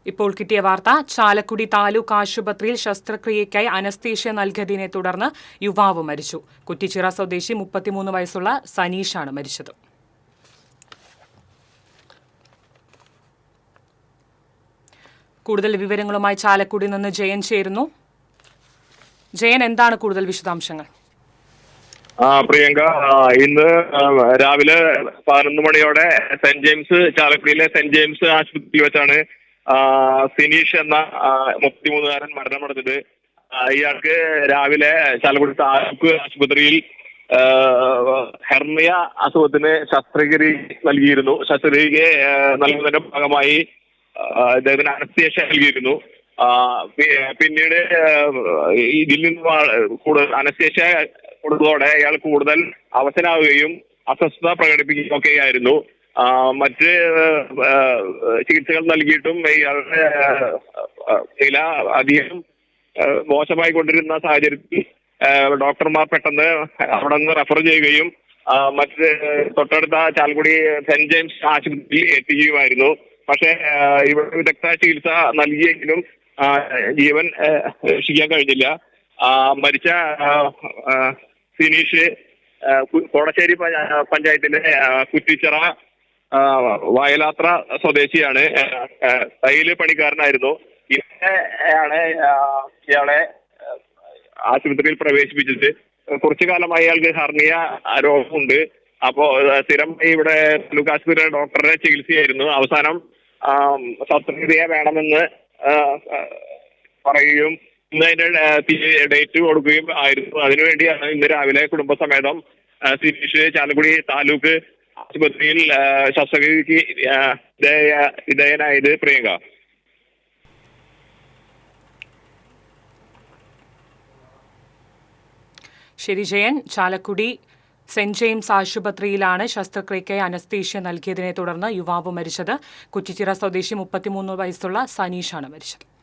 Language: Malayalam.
ഇപ്പോൾ കിട്ടിയ വാർത്ത. ചാലക്കുടി താലൂക്ക് ആശുപത്രിയിൽ ശസ്ത്രക്രിയയ്ക്കായി അനസ്തീഷ്യ നൽകിയതിനെ തുടർന്ന് യുവാവ് മരിച്ചു. കുറ്റിച്ചിറ സ്വദേശി 33 വയസ്സുള്ള സനീഷാണ് മരിച്ചത്. കൂടുതൽ വിവരങ്ങളുമായി ചാലക്കുടി നിന്ന് ജയൻ ചേരുന്നു. ജയൻ, എന്താണ് കൂടുതൽ വിശദാംശങ്ങൾ? പ്രിയങ്ക, ഇന്ന് രാവിലെ 11 മണിയോടെ ചാലക്കുടിയിലെ സെന്റ് ജെയിംസ് ആശുപത്രിയിൽ വെച്ചാണ് സിനീഷ് എന്ന 33-കാരൻ മരണമടഞ്ഞത്. ഇയാൾക്ക് രാവിലെ ചാലക്കുടി താലൂക്ക് ആശുപത്രിയിൽ ഹെർണിയ അസുഖത്തിന് ശസ്ത്രക്രിയ നൽകിയിരുന്നു. ശസ്ത്രക്രിയ നൽകുന്നതിന്റെ ഭാഗമായി അദ്ദേഹത്തിന് അനസ്തേഷ്യ നൽകിയിരുന്നു. പിന്നീട് ഇതിൽ നിന്ന് കൂടുതൽ അനസ്തേഷ്യ കൊടുത്തതോടെ ഇയാൾ കൂടുതൽ അവശനാവുകയും അസ്വസ്ഥത പ്രകടിപ്പിക്കുകയും ഒക്കെയായിരുന്നു. മറ്റ് ചികിത്സകൾ നൽകിയിട്ടും ഇയാളുടെ നില അധികം മോശമായി കൊണ്ടിരുന്ന സാഹചര്യത്തിൽ ഡോക്ടർമാർ പെട്ടെന്ന് അവിടെ നിന്ന് റെഫർ ചെയ്യുകയും മറ്റ് തൊട്ടടുത്ത ചാലക്കുടി സെന്റ് ജെയിംസ് ആശുപത്രിയിൽ എത്തിക്കുകയുമായിരുന്നു. പക്ഷേ ഇവിടെ വിദഗ്ധ ചികിത്സ നൽകിയെങ്കിലും ജീവൻ രക്ഷിക്കാൻ കഴിഞ്ഞില്ല. മരിച്ച സിനീഷ് കോടശ്ശേരി പഞ്ചായത്തിന്റെ കുറ്റിച്ചിറ വയലാത്ര സ്വദേശിയാണ്. തയ്യല് പണിക്കാരനായിരുന്നു. ഇയാളെ ആശുപത്രിയിൽ പ്രവേശിപ്പിച്ചത്. കുറച്ചു കാലമായി അയാൾക്ക് ഹെർണിയ രോഗമുണ്ട്. അപ്പോ സ്ഥിരം ഇവിടെ താലൂക്ക് ആശുപത്രിയിലെ ഡോക്ടറുടെ ചികിത്സയായിരുന്നു. അവസാനം ശസ്ത്രക്രിയ വേണമെന്ന് പറയുകയും ഇന്ന് അതിന്റെ ഡേറ്റ് കൊടുക്കുകയും ആയിരുന്നു. അതിനുവേണ്ടിയാണ് ഇന്ന് രാവിലെ കുടുംബസമേതം സിനീഷ് ചാലക്കുടി താലൂക്ക് ആശുപത്രിയിൽ ശസ്ത്രക്രിയക്ക് വിധേയനായത്. പ്രിയങ്ക, ശരി ജയൻ. ചാലക്കുടി സെന്റ് ജെയിംസ് ആശുപത്രിയിലാണ് ശസ്ത്രക്രിയയ്ക്കായി അനസ്തീഷ്യ നൽകിയതിനെ തുടർന്ന് യുവാവ് മരിച്ചത്. കുറ്റിച്ചിറ സ്വദേശി 33 വയസ്സുള്ള സനീഷാണ് മരിച്ചത്.